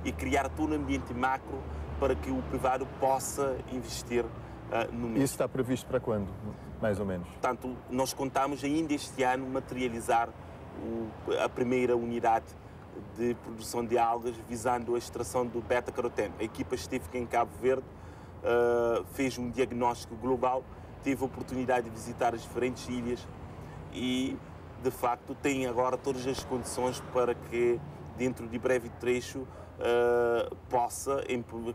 e criar todo um ambiente macro para que o privado possa investir no mesmo. Isso está previsto para quando, mais ou menos? Portanto, nós contamos ainda este ano materializar a primeira unidade de produção de algas visando a extração do beta-caroteno. A equipa esteve em Cabo Verde, fez um diagnóstico global, teve a oportunidade de visitar as diferentes ilhas e, de facto, tem agora todas as condições para que, dentro de breve trecho, possa,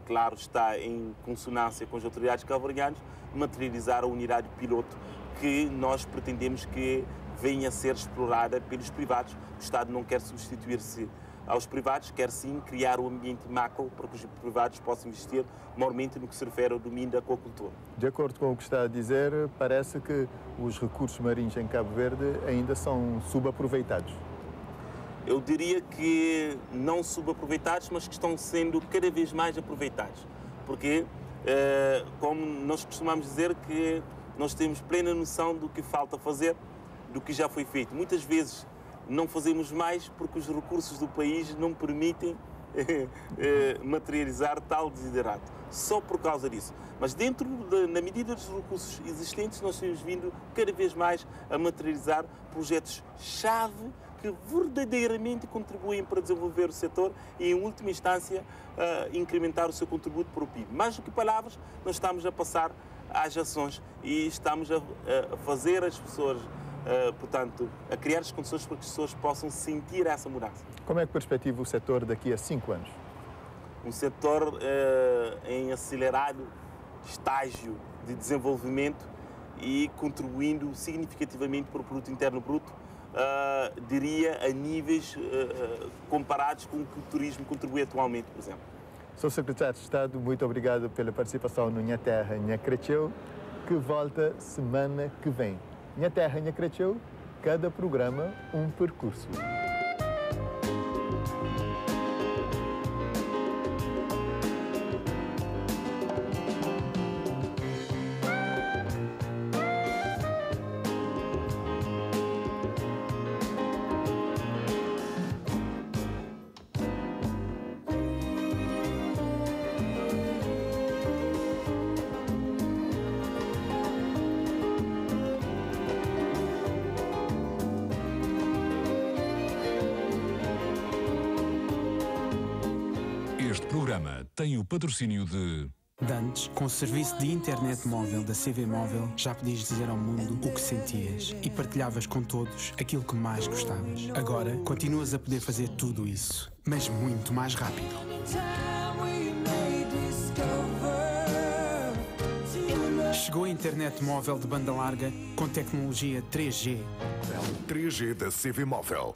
claro, está em consonância com as autoridades cabo-verdianas, materializar a unidade piloto que nós pretendemos que venha a ser explorada pelos privados. O Estado não quer substituir-se aos privados, quer sim criar um ambiente macro para que os privados possam investir maiormente no que se refere ao domínio da aquacultura. De acordo com o que está a dizer, parece que os recursos marinhos em Cabo Verde ainda são subaproveitados. Eu diria que não subaproveitados, mas que estão sendo cada vez mais aproveitados. Porque, como nós costumamos dizer, que nós temos plena noção do que falta fazer, do que já foi feito. Muitas vezes não fazemos mais porque os recursos do país não permitem materializar tal desiderato. Só por causa disso. Mas na medida dos recursos existentes, nós temos vindo cada vez mais a materializar projetos-chave que verdadeiramente contribuem para desenvolver o setor e, em última instância, incrementar o seu contributo para o PIB. Mais do que palavras, nós estamos a passar às ações e estamos a fazer as pessoas, portanto, a criar as condições para que as pessoas possam sentir essa mudança. Como é que perspectiva o setor daqui a 5 anos? Um setor em acelerado estágio de desenvolvimento e contribuindo significativamente para o produto interno bruto, diria a níveis comparados com o que o turismo contribui atualmente, por exemplo. Sr. Secretário de Estado, muito obrigado pela participação no Minha Terra, Minha Creceu, que volta semana que vem. Minha Terra, Minha Creceu, cada programa um percurso. Este programa tem o patrocínio de... Dantes, com o serviço de internet móvel da CV Móvel, já podias dizer ao mundo o que sentias e partilhavas com todos aquilo que mais gostavas. Agora, continuas a poder fazer tudo isso, mas muito mais rápido. Chegou a internet móvel de banda larga com tecnologia 3G. 3G da CV Móvel.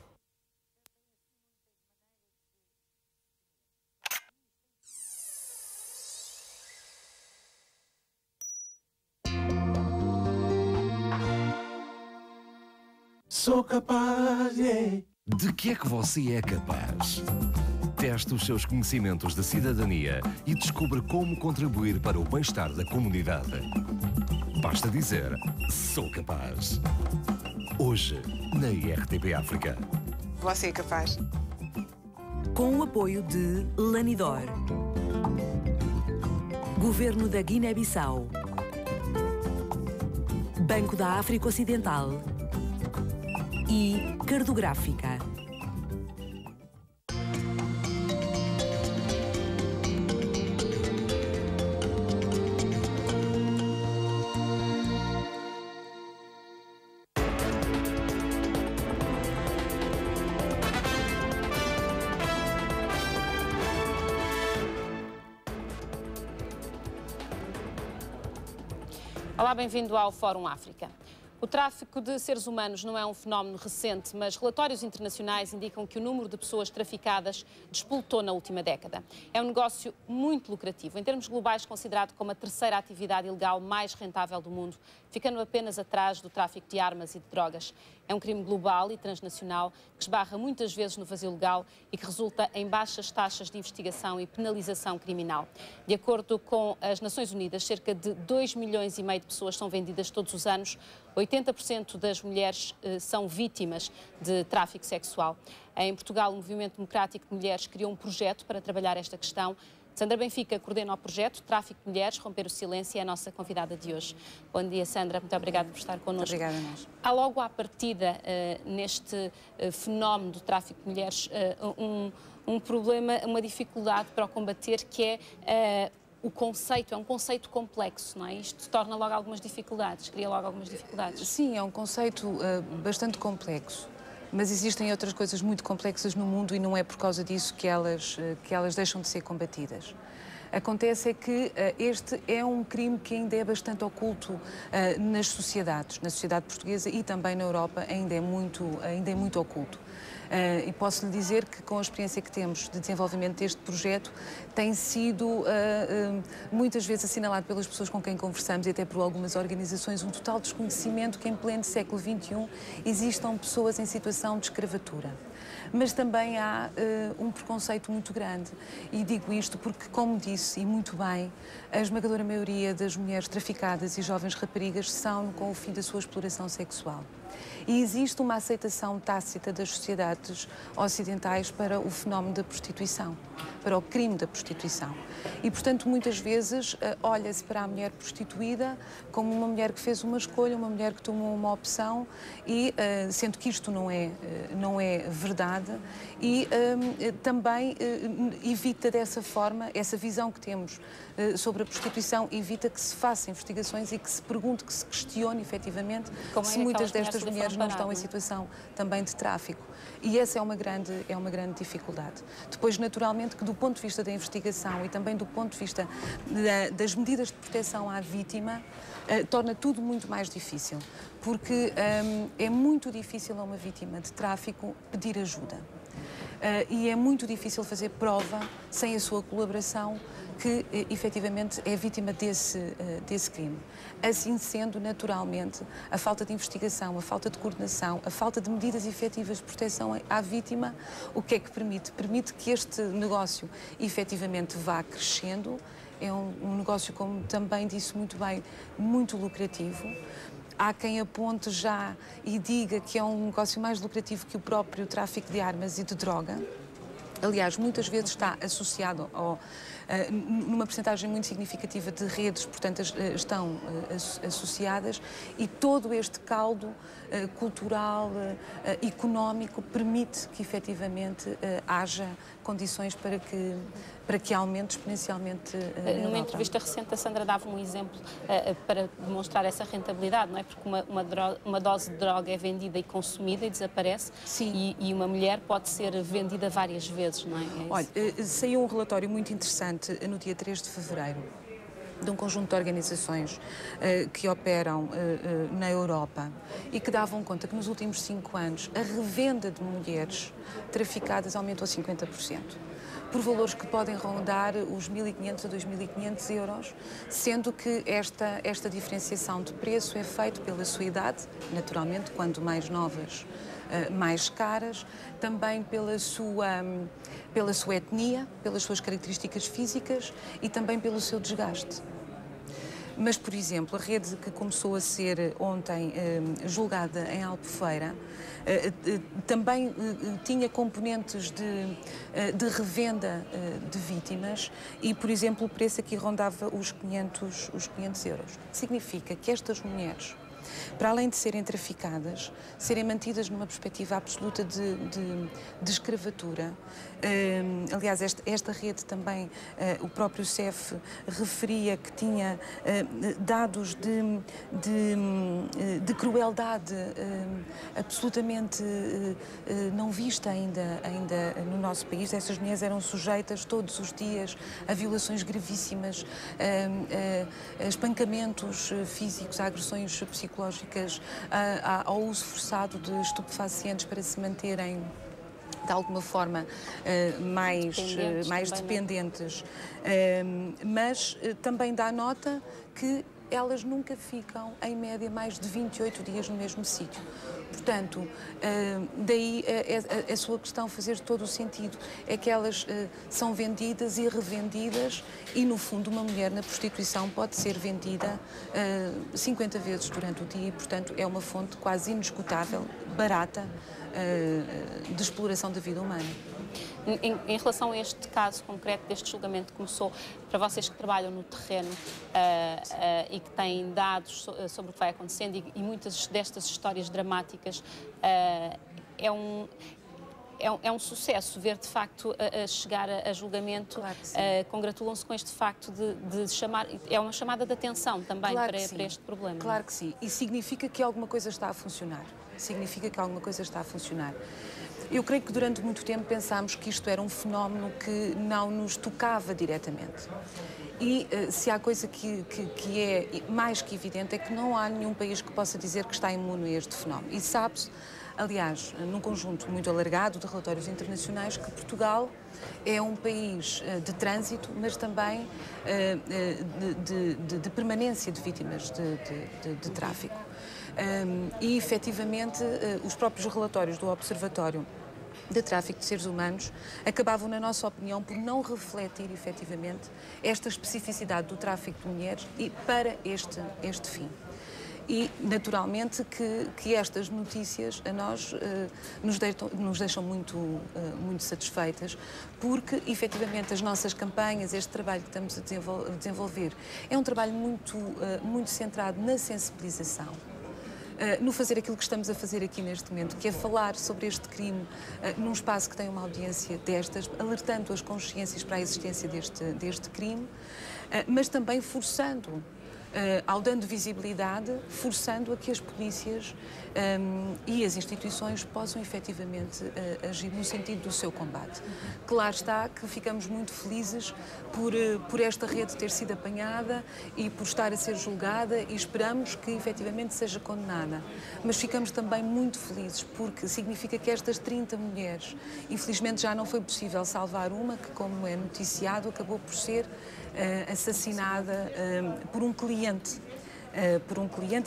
Sou capaz, yeah. De que é que você é capaz? Teste os seus conhecimentos de cidadania e descubra como contribuir para o bem-estar da comunidade. Basta dizer, sou capaz. Hoje, na IRTP África. Você é capaz. Com o apoio de Lanidor, Governo da Guiné-Bissau, Banco da África Ocidental e Cardográfica. Olá, bem-vindo ao Fórum África. O tráfico de seres humanos não é um fenómeno recente, mas relatórios internacionais indicam que o número de pessoas traficadas despoltou na última década. É um negócio muito lucrativo, em termos globais considerado como a terceira atividade ilegal mais rentável do mundo, ficando apenas atrás do tráfico de armas e de drogas. É um crime global e transnacional que esbarra muitas vezes no vazio legal e que resulta em baixas taxas de investigação e penalização criminal. De acordo com as Nações Unidas, cerca de 2,5 milhões de pessoas são vendidas todos os anos, 80% das mulheres são vítimas de tráfico sexual. Em Portugal, o Movimento Democrático de Mulheres criou um projeto para trabalhar esta questão. Sandra Benfica coordena o projeto Tráfico de Mulheres, Romper o Silêncio, e é a nossa convidada de hoje. Bom dia, Sandra. Muito obrigada por estar connosco. Muito obrigada a nós. Há logo à partida, neste fenómeno do tráfico de mulheres, um problema, uma dificuldade para o combater, que é o conceito. É um conceito complexo, não é? Isto torna logo algumas dificuldades, cria logo algumas dificuldades. Sim, é um conceito bastante complexo. Mas existem outras coisas muito complexas no mundo e não é por causa disso que elas deixam de ser combatidas. Acontece é que este é um crime que ainda é bastante oculto nas sociedades, na sociedade portuguesa e também na Europa ainda é muito oculto. E posso lhe dizer que com a experiência que temos de desenvolvimento deste projeto tem sido muitas vezes assinalado pelas pessoas com quem conversamos e até por algumas organizações um total desconhecimento que em pleno século XXI existam pessoas em situação de escravatura. Mas também há um preconceito muito grande e digo isto porque, como disse e muito bem, a esmagadora maioria das mulheres traficadas e jovens raparigas são com o fim da sua exploração sexual. E existe uma aceitação tácita das sociedades ocidentais para o fenómeno da prostituição, para o crime da prostituição. E, portanto, muitas vezes olha-se para a mulher prostituída como uma mulher que fez uma escolha, uma mulher que tomou uma opção, e sendo que isto não é verdade, e também evita dessa forma, essa visão que temos sobre a prostituição, evita que se façam investigações e que se pergunte, que se questione efetivamente se muitas destas mulheres não estão em situação também de tráfico. E essa é uma grande dificuldade. Depois, naturalmente, que do ponto de vista da investigação e também do ponto de vista das medidas de proteção à vítima, torna tudo muito mais difícil, porque é muito difícil a uma vítima de tráfico pedir ajuda. E é muito difícil fazer prova sem a sua colaboração que efetivamente é vítima desse crime. Assim sendo, naturalmente, a falta de investigação, a falta de coordenação, a falta de medidas efetivas de proteção à vítima, o que é que permite? Permite que este negócio efetivamente vá crescendo. É um negócio, como também disse muito bem, muito lucrativo. Há quem aponte já e diga que é um negócio mais lucrativo que o próprio tráfico de armas e de droga. Aliás, muitas vezes está associado numa percentagem muito significativa de redes, portanto, estão associadas, e todo este caldo cultural, económico, permite que efetivamente haja condições para que aumente exponencialmente Numa entrevista recente, a Sandra dava um exemplo para demonstrar essa rentabilidade, não é? Porque uma dose de droga é vendida e consumida e desaparece. Sim. E uma mulher pode ser vendida várias vezes, não é? Olha, saiu um relatório muito interessante no dia 3 de fevereiro, de um conjunto de organizações que operam na Europa e que davam conta que nos últimos 5 anos a revenda de mulheres traficadas aumentou 50%. Por valores que podem rondar os 1.500 a 2.500 euros, sendo que esta diferenciação de preço é feita pela sua idade, naturalmente, quando mais novas, mais caras, também pela sua etnia, pelas suas características físicas e também pelo seu desgaste. Mas, por exemplo, a rede que começou a ser ontem julgada em Albufeira também tinha componentes de revenda de vítimas e, por exemplo, o preço aqui rondava os 500 euros. Significa que estas mulheres, para além de serem traficadas, serem mantidas numa perspectiva absoluta de escravatura. Aliás, esta rede também, o próprio CEF referia que tinha dados de crueldade absolutamente não vista ainda no nosso país. Essas mulheres eram sujeitas todos os dias a violações gravíssimas, a espancamentos físicos, a agressões psicológicas, ao uso forçado de estupefacientes para se manterem de alguma forma mais dependentes, mas também dá nota que elas nunca ficam, em média, mais de 28 dias no mesmo sítio. Portanto, daí a sua questão fazer todo o sentido. É que elas são vendidas e revendidas e, no fundo, uma mulher na prostituição pode ser vendida 50 vezes durante o dia e, portanto, é uma fonte quase inesgotável, barata, de exploração da vida humana. Em relação a este caso concreto, deste julgamento que começou, para vocês que trabalham no terreno e que têm dados sobre o que vai acontecendo e muitas destas histórias dramáticas, é um sucesso ver, de facto, a chegar a julgamento. Claro que sim. Congratulam-se com este facto de chamar... É uma chamada de atenção também Claro para este problema. Claro que sim. E significa que alguma coisa está a funcionar. Significa que alguma coisa está a funcionar. Eu creio que durante muito tempo pensámos que isto era um fenómeno que não nos tocava diretamente. E se há coisa que é mais que evidente é que não há nenhum país que possa dizer que está imune a este fenómeno. E sabe-se, aliás, num conjunto muito alargado de relatórios internacionais, que Portugal é um país de trânsito, mas também de permanência de vítimas de tráfico. E, efetivamente, os próprios relatórios do Observatório de Tráfico de Seres Humanos acabavam, na nossa opinião, por não refletir, efetivamente, esta especificidade do tráfico de mulheres e para este fim. E, naturalmente, que estas notícias a nós nos deixam muito satisfeitas, porque, efetivamente, as nossas campanhas, este trabalho que estamos a desenvolver, é um trabalho muito centrado na sensibilização, no fazer aquilo que estamos a fazer aqui neste momento, que é falar sobre este crime num espaço que tem uma audiência destas, alertando as consciências para a existência deste crime, mas também forçando, ao dando visibilidade, forçando a que as polícias e as instituições possam efetivamente agir no sentido do seu combate. Claro está que ficamos muito felizes por esta rede ter sido apanhada e por estar a ser julgada e esperamos que efetivamente seja condenada. Mas ficamos também muito felizes porque significa que estas 30 mulheres, infelizmente já não foi possível salvar uma que, como é noticiado, acabou por ser assassinada por um cliente.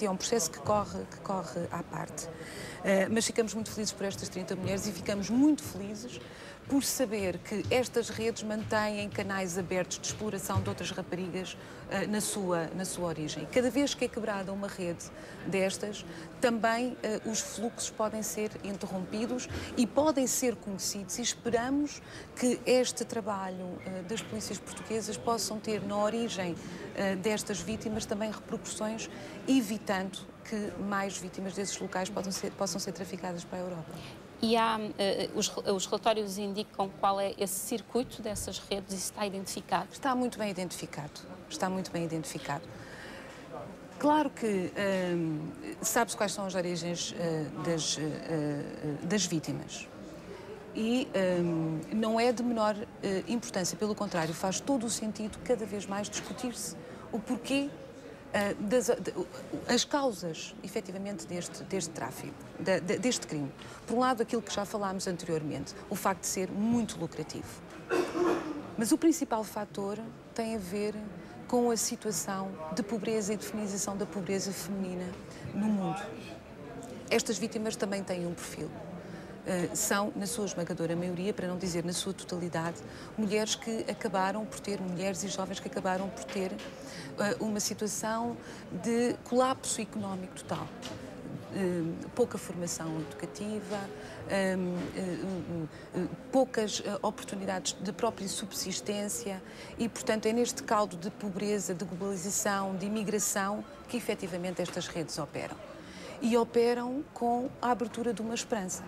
E é um processo que corre à parte. Mas ficamos muito felizes por estas 30 mulheres e ficamos muito felizes por saber que estas redes mantêm canais abertos de exploração de outras raparigas na sua origem. Cada vez que é quebrada uma rede destas, também os fluxos podem ser interrompidos e podem ser conhecidos e esperamos que este trabalho das polícias portuguesas possam ter na origem destas vítimas também repercussões, evitando que mais vítimas desses locais possam ser traficadas para a Europa. E os relatórios indicam qual é esse circuito dessas redes e se está identificado? Está muito bem identificado. Está muito bem identificado. Claro que sabe-se quais são as origens das vítimas. E não é de menor importância, pelo contrário, faz todo o sentido cada vez mais discutir-se o porquê, as causas, efetivamente, deste tráfico, deste crime. Por um lado, aquilo que já falámos anteriormente, o facto de ser muito lucrativo. Mas o principal fator tem a ver com a situação de pobreza e de feminização da pobreza feminina no mundo. Estas vítimas também têm um perfil. São, na sua esmagadora maioria, para não dizer na sua totalidade, mulheres e jovens que acabaram por ter uma situação de colapso económico total. Pouca formação educativa, poucas oportunidades de própria subsistência e, portanto, é neste caldo de pobreza, de globalização, de imigração que efetivamente estas redes operam. E operam com a abertura de uma esperança,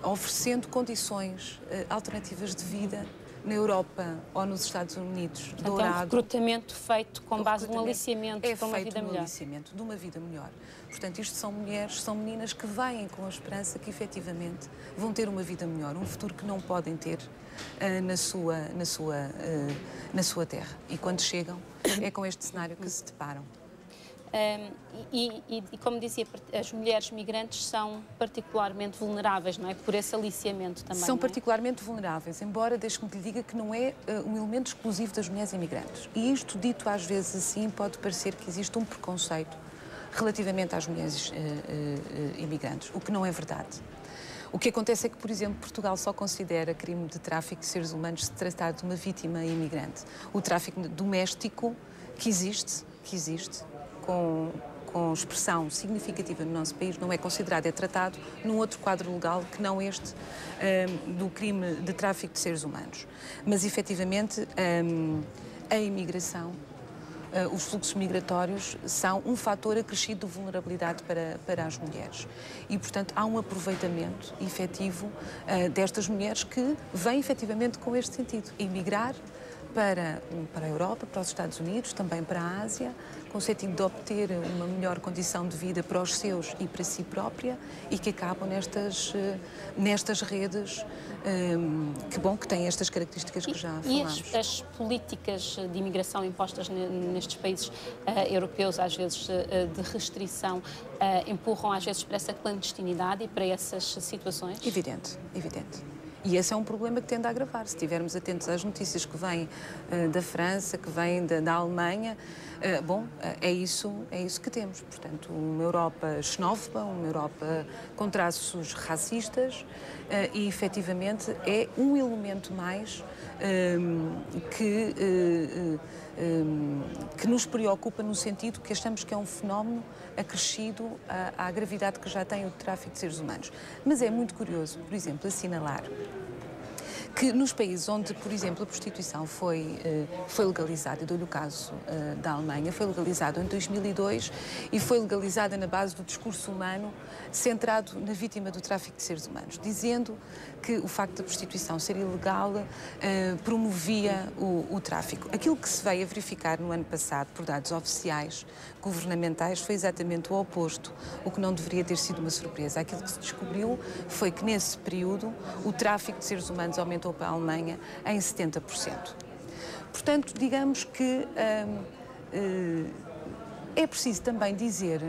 oferecendo condições alternativas de vida na Europa ou nos Estados Unidos. Portanto, é um recrutamento feito com base num aliciamento para uma vida melhor. É feito aliciamento de uma vida melhor. Portanto, isto são mulheres, são meninas que vêm com a esperança que efetivamente vão ter uma vida melhor, um futuro que não podem ter na sua terra. E quando chegam, é com este cenário que se deparam. E como dizia, as mulheres migrantes são particularmente vulneráveis, não é? Por esse aliciamento também. São particularmente vulneráveis, embora deixe-me que lhe diga que não é um elemento exclusivo das mulheres imigrantes. E isto, dito às vezes assim, pode parecer que existe um preconceito relativamente às mulheres imigrantes, o que não é verdade. O que acontece é que, por exemplo, Portugal só considera crime de tráfico de seres humanos se tratar de uma vítima imigrante. O tráfico doméstico que existe com expressão significativa no nosso país, não é considerado, é tratado num outro quadro legal que não este do crime de tráfico de seres humanos. Mas, efetivamente, a imigração, os fluxos migratórios são um fator acrescido de vulnerabilidade para as mulheres. E, portanto, há um aproveitamento efetivo destas mulheres que vêm efetivamente com este sentido, emigrar para a Europa, para os Estados Unidos, também para a Ásia, com o sentido de obter uma melhor condição de vida para os seus e para si própria, e que acabam nestas redes que têm estas características que já falámos. E as políticas de imigração impostas nestes países europeus, às vezes de restrição, empurram às vezes para essa clandestinidade e para essas situações? Evidente, evidente. E esse é um problema que tende a agravar. Se estivermos atentos às notícias que vêm da França, que vêm da Alemanha, é isso que temos. Portanto, uma Europa xenófoba, uma Europa com traços racistas e, efetivamente, é um elemento mais que nos preocupa no sentido que achamos que é um fenómeno acrescido à gravidade que já tem o tráfico de seres humanos. Mas é muito curioso, por exemplo, assinalar que nos países onde, por exemplo, a prostituição foi legalizada, eu dou-lhe o caso da Alemanha, foi legalizada em 2002 e foi legalizada na base do discurso humano centrado na vítima do tráfico de seres humanos, dizendo que o facto da prostituição ser ilegal promovia o tráfico. Aquilo que se veio a verificar no ano passado, por dados oficiais governamentais, foi exatamente o oposto, o que não deveria ter sido uma surpresa. Aquilo que se descobriu foi que, nesse período, o tráfico de seres humanos aumentou para a Alemanha em 70%. Portanto, digamos que é preciso também dizer,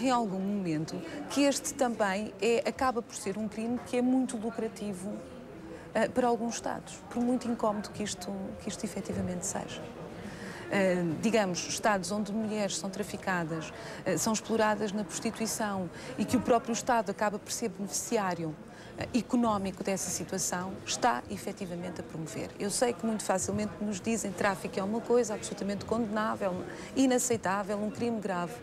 em algum momento, que este também acaba por ser um crime que é muito lucrativo para alguns Estados, por muito incómodo que isto efetivamente seja. Digamos, Estados onde mulheres são traficadas, são exploradas na prostituição e que o próprio Estado acaba por ser beneficiário económico dessa situação, está efetivamente a promover. Eu sei que muito facilmente nos dizem que tráfico é uma coisa absolutamente condenável, inaceitável, um crime grave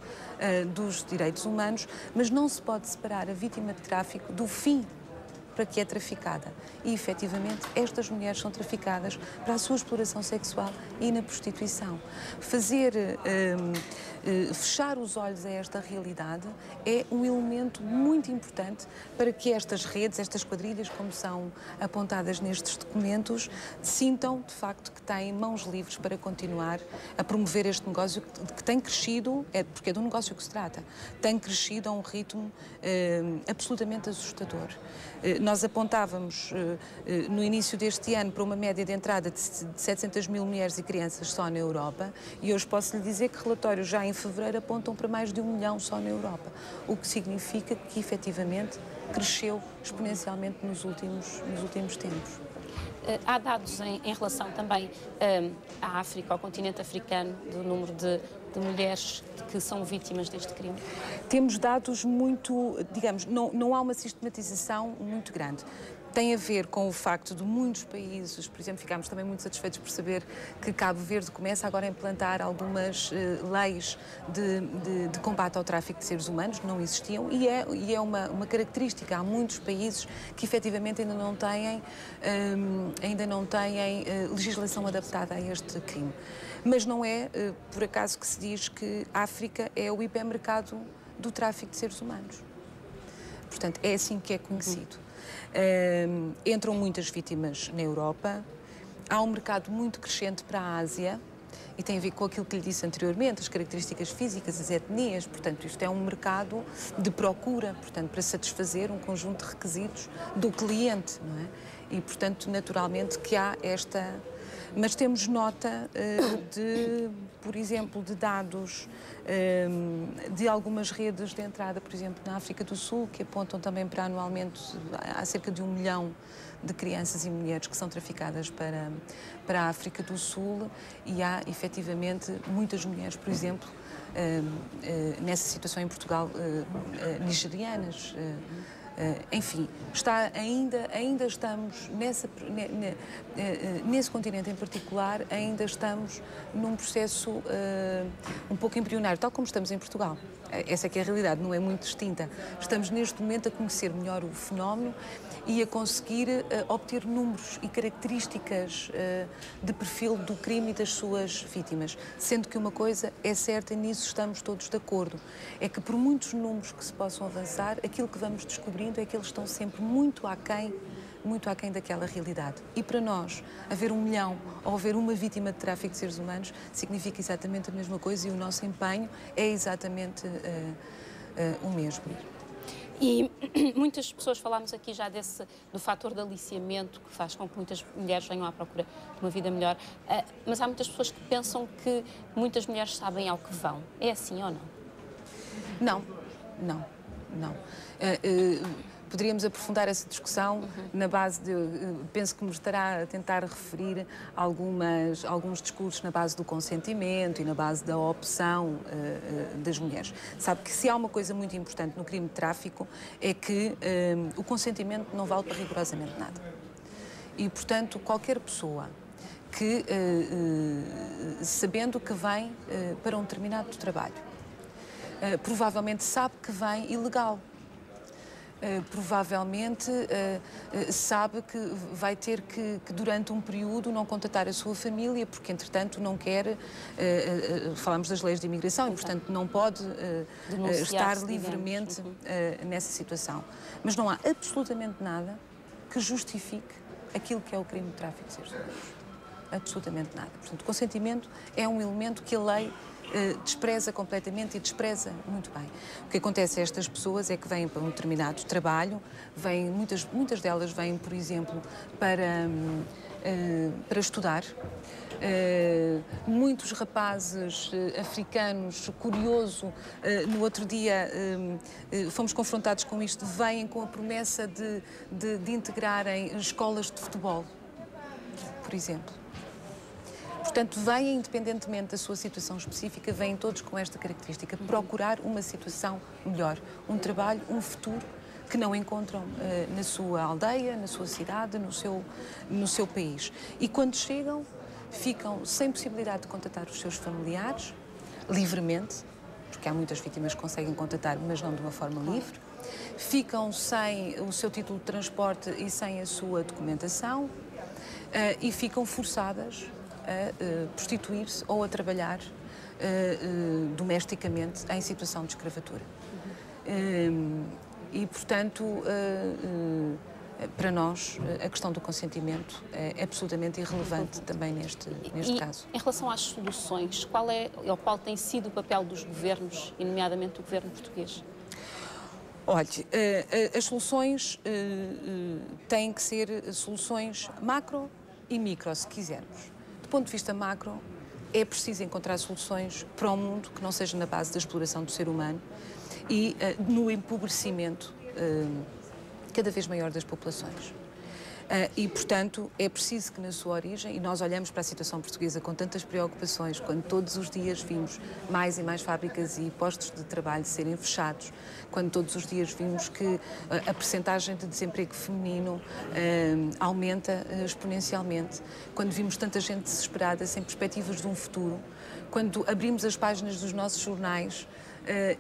dos direitos humanos, mas não se pode separar a vítima de tráfico do fim para que é traficada. E, efetivamente, estas mulheres são traficadas para a sua exploração sexual e na prostituição. Fechar os olhos a esta realidade é um elemento muito importante para que estas redes, estas quadrilhas, como são apontadas nestes documentos, sintam, de facto, que têm mãos livres para continuar a promover este negócio que tem crescido, porque é de um negócio que se trata, tem crescido a um ritmo absolutamente assustador. Nós apontávamos no início deste ano para uma média de entrada de 700 mil mulheres e crianças só na Europa e hoje posso lhe dizer que relatórios já em fevereiro apontam para mais de 1 milhão só na Europa, o que significa que efetivamente cresceu exponencialmente nos últimos tempos. Há dados em relação também à África, ao continente africano, do número de mulheres que são vítimas deste crime? Temos dados muito, digamos, não há uma sistematização muito grande. Tem a ver com o facto de muitos países, por exemplo, ficámos também muito satisfeitos por saber que Cabo Verde começa agora a implantar algumas leis de combate ao tráfico de seres humanos, que não existiam, e é uma característica. Há muitos países que efetivamente ainda não têm legislação adaptada a este crime. Mas não é por acaso que se diz que a África é o hipermercado do tráfico de seres humanos. Portanto, é assim que é conhecido. Entram muitas vítimas na Europa, há um mercado muito crescente para a Ásia e tem a ver com aquilo que lhe disse anteriormente, as características físicas, as etnias, portanto isto é um mercado de procura, portanto para satisfazer um conjunto de requisitos do cliente, não é? E portanto naturalmente que há Mas temos nota por exemplo, de dados de algumas redes de entrada, por exemplo, na África do Sul, que apontam também para anualmente há cerca de 1 milhão de crianças e mulheres que são traficadas para a África do Sul, e há efetivamente muitas mulheres, por exemplo, nessa situação em Portugal, nigerianas. Enfim, ainda estamos nesse continente em particular, ainda estamos num processo um pouco embrionário, tal como estamos em Portugal. Essa é que é a realidade, não é muito distinta. Estamos neste momento a conhecer melhor o fenómeno e a conseguir obter números e características de perfil do crime e das suas vítimas. Sendo que uma coisa é certa, e nisso estamos todos de acordo, é que por muitos números que se possam avançar, aquilo que vamos descobrindo é que eles estão sempre muito aquém daquela realidade. E para nós, haver 1 milhão ou haver uma vítima de tráfico de seres humanos significa exatamente a mesma coisa, e o nosso empenho é exatamente o mesmo. E muitas pessoas, falámos aqui já do fator de aliciamento, que faz com que muitas mulheres venham à procura de uma vida melhor, mas há muitas pessoas que pensam que muitas mulheres sabem ao que vão. É assim ou não? Não. Poderíamos aprofundar essa discussão na base de... Penso que me estará a tentar referir alguns discursos na base do consentimento e na base da opção das mulheres. Sabe que se há uma coisa muito importante no crime de tráfico é que o consentimento não vale para rigorosamente nada. E, portanto, qualquer pessoa que, sabendo que vem para um determinado trabalho, provavelmente sabe que vem ilegal. Provavelmente sabe que vai ter que durante um período não contatar a sua família, porque entretanto não quer, falamos das leis de imigração, e portanto não pode estar livremente nessa situação. Mas não há absolutamente nada que justifique aquilo que é o crime de tráfico de seres humanos. Absolutamente nada. Portanto, o consentimento é um elemento que a lei despreza completamente, e despreza muito bem. O que acontece a estas pessoas é que vêm para um determinado trabalho, muitas delas vêm, por exemplo, para estudar. Muitos rapazes africanos, curioso, no outro dia fomos confrontados com isto, vêm com a promessa de integrarem escolas de futebol, por exemplo. Portanto, vêm, independentemente da sua situação específica, vêm todos com esta característica, procurar uma situação melhor, um trabalho, um futuro que não encontram na sua aldeia, na sua cidade, no seu país. E quando chegam, ficam sem possibilidade de contatar os seus familiares, livremente, porque há muitas vítimas que conseguem contatar, mas não de uma forma livre, ficam sem o seu título de transporte e sem a sua documentação, e ficam forçadas a prostituir-se ou a trabalhar domesticamente em situação de escravatura. E, portanto, para nós, a questão do consentimento é absolutamente irrelevante também neste caso. Em relação às soluções, qual tem sido o papel dos governos, e nomeadamente do governo português? Olhe, as soluções têm que ser soluções macro e micro, se quisermos. Do ponto de vista macro, é preciso encontrar soluções para o mundo que não seja na base da exploração do ser humano e no empobrecimento cada vez maior das populações. E, portanto, é preciso que na sua origem, e nós olhamos para a situação portuguesa com tantas preocupações, quando todos os dias vimos mais e mais fábricas e postos de trabalho serem fechados, quando todos os dias vimos que a percentagem de desemprego feminino aumenta exponencialmente, quando vimos tanta gente desesperada, sem perspectivas de um futuro, quando abrimos as páginas dos nossos jornais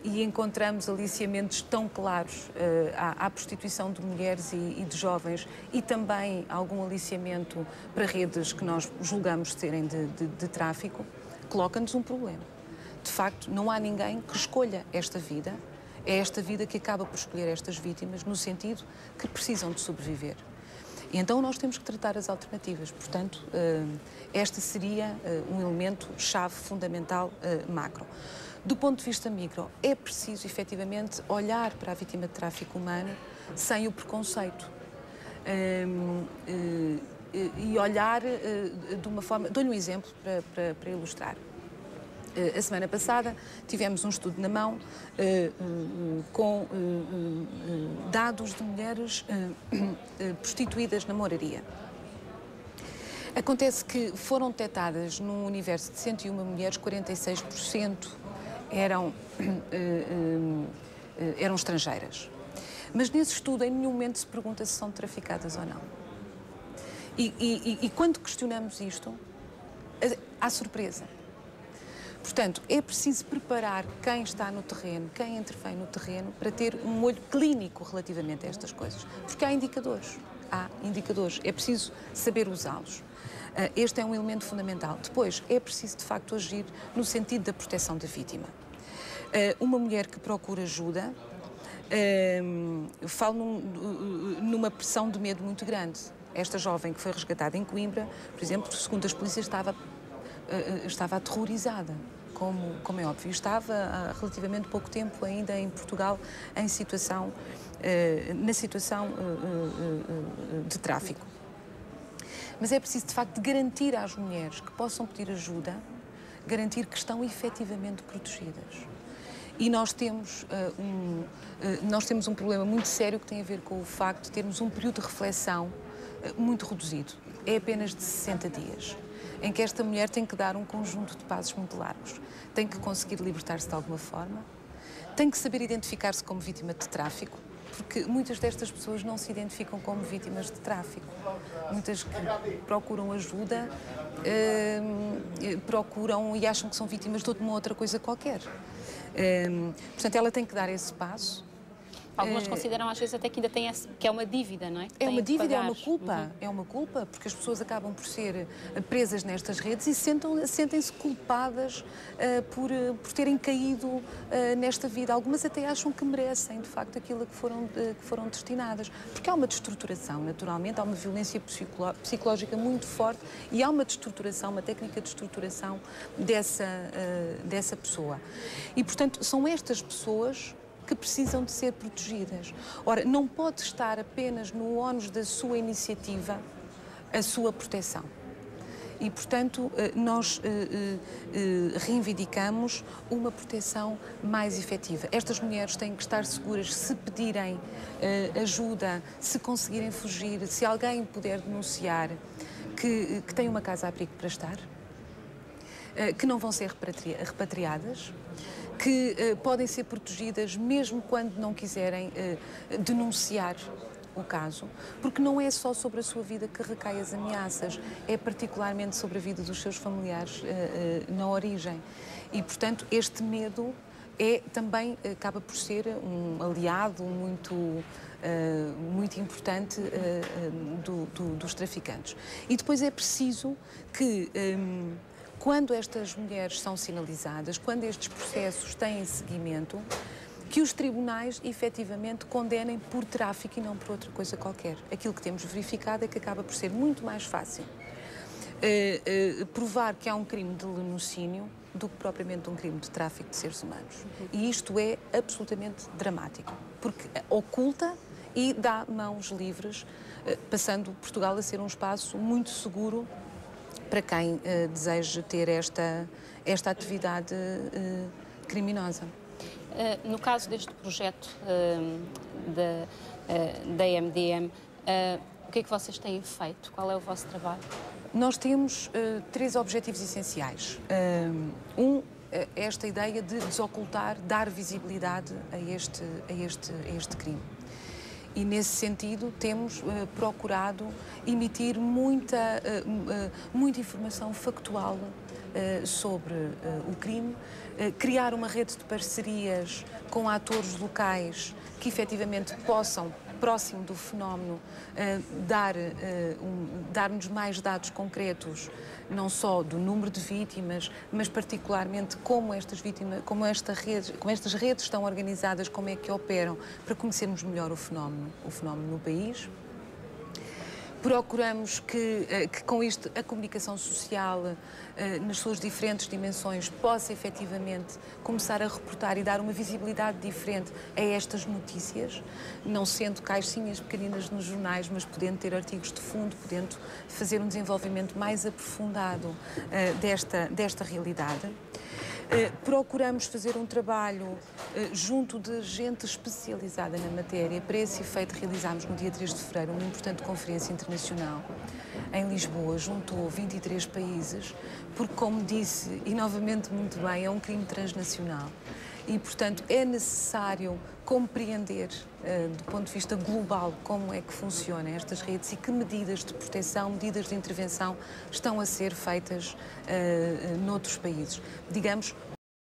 e encontramos aliciamentos tão claros à prostituição de mulheres e de jovens, e também algum aliciamento para redes que nós julgamos serem de tráfico, coloca-nos um problema. De facto, não há ninguém que escolha esta vida, é esta vida que acaba por escolher estas vítimas, no sentido que precisam de sobreviver. E então nós temos que tratar as alternativas. Portanto, este seria um elemento-chave fundamental macro. Do ponto de vista micro, é preciso, efetivamente, olhar para a vítima de tráfico humano sem o preconceito. e olhar de uma forma... Dou-lhe um exemplo para ilustrar. A semana passada tivemos um estudo na mão com dados de mulheres prostituídas na moraria. Acontece que foram detectadas num universo de 101 mulheres, 46% eram estrangeiras. Mas nesse estudo em nenhum momento se pergunta se são traficadas ou não. E quando questionamos isto, há surpresa. Portanto, é preciso preparar quem está no terreno, quem intervém no terreno, para ter um olho clínico relativamente a estas coisas. Porque há indicadores. É preciso saber usá-los. Este é um elemento fundamental. Depois, é preciso, de facto, agir no sentido da proteção da vítima. Uma mulher que procura ajuda, falo numa pressão de medo muito grande. Esta jovem que foi resgatada em Coimbra, por exemplo, segundo as polícias, estava aterrorizada, como é óbvio. Estava há relativamente pouco tempo ainda em Portugal na situação de tráfico. Mas é preciso, de facto, garantir às mulheres que possam pedir ajuda, garantir que estão efetivamente protegidas. E nós temos um problema muito sério que tem a ver com o facto de termos um período de reflexão muito reduzido. É apenas de 60 dias, em que esta mulher tem que dar um conjunto de passos muito largos. Tem que conseguir libertar-se de alguma forma, tem que saber identificar-se como vítima de tráfico, porque muitas destas pessoas não se identificam como vítimas de tráfico. Muitas que procuram ajuda, procuram e acham que são vítimas de uma outra coisa qualquer. Portanto, ela tem que dar esse passo. Algumas consideram às vezes até que ainda tem que é uma dívida, não é? É uma dívida, é uma culpa. É uma culpa, porque as pessoas acabam por ser presas nestas redes e sentem-se culpadas por terem caído nesta vida. Algumas até acham que merecem, de facto, aquilo a que foram destinadas. Porque há uma destruturação, naturalmente, há uma violência psicológica muito forte e há uma destruturação, uma técnica de destruturação dessa pessoa. E, portanto, são estas pessoas que precisam de ser protegidas. Ora, não pode estar apenas no ónus da sua iniciativa a sua proteção. E, portanto, nós reivindicamos uma proteção mais efetiva. Estas mulheres têm que estar seguras se pedirem ajuda, se conseguirem fugir, se alguém puder denunciar que têm uma casa a abrigo para estar, que não vão ser repatriadas, que podem ser protegidas mesmo quando não quiserem denunciar o caso, porque não é só sobre a sua vida que recaem as ameaças, é particularmente sobre a vida dos seus familiares na origem. E, portanto, este medo também acaba por ser um aliado muito importante dos traficantes. E depois é preciso que quando estas mulheres são sinalizadas, quando estes processos têm seguimento, que os tribunais efetivamente condenem por tráfico e não por outra coisa qualquer. Aquilo que temos verificado é que acaba por ser muito mais fácil provar que há um crime de lenocínio do que propriamente um crime de tráfico de seres humanos. E isto é absolutamente dramático, porque oculta e dá mãos livres, passando Portugal a ser um espaço muito seguro para quem deseja ter esta atividade criminosa. No caso deste projeto da MDM, o que é que vocês têm feito? Qual é o vosso trabalho? Nós temos 3 objetivos essenciais. É esta ideia de desocultar, dar visibilidade a este crime. E, nesse sentido, temos procurado emitir muita informação factual sobre o crime, criar uma rede de parcerias com atores locais que, efetivamente, possam, próximo do fenómeno, dar-nos mais dados concretos, não só do número de vítimas, mas particularmente como estas redes estão organizadas, como é que operam, para conhecermos melhor o fenómeno no país. Procuramos que com isto a comunicação social, nas suas diferentes dimensões, possa efetivamente começar a reportar e dar uma visibilidade diferente a estas notícias, não sendo caixinhas pequeninas nos jornais, mas podendo ter artigos de fundo, podendo fazer um desenvolvimento mais aprofundado desta realidade. Procuramos fazer um trabalho junto de gente especializada na matéria. Para esse efeito, realizámos no dia 3 de fevereiro uma importante conferência internacional em Lisboa, juntou 23 países, porque, como disse, e novamente muito bem, é um crime transnacional. E, portanto, é necessário compreender, do ponto de vista global, como é que funcionam estas redes e que medidas de proteção, medidas de intervenção estão a ser feitas noutros países. Digamos,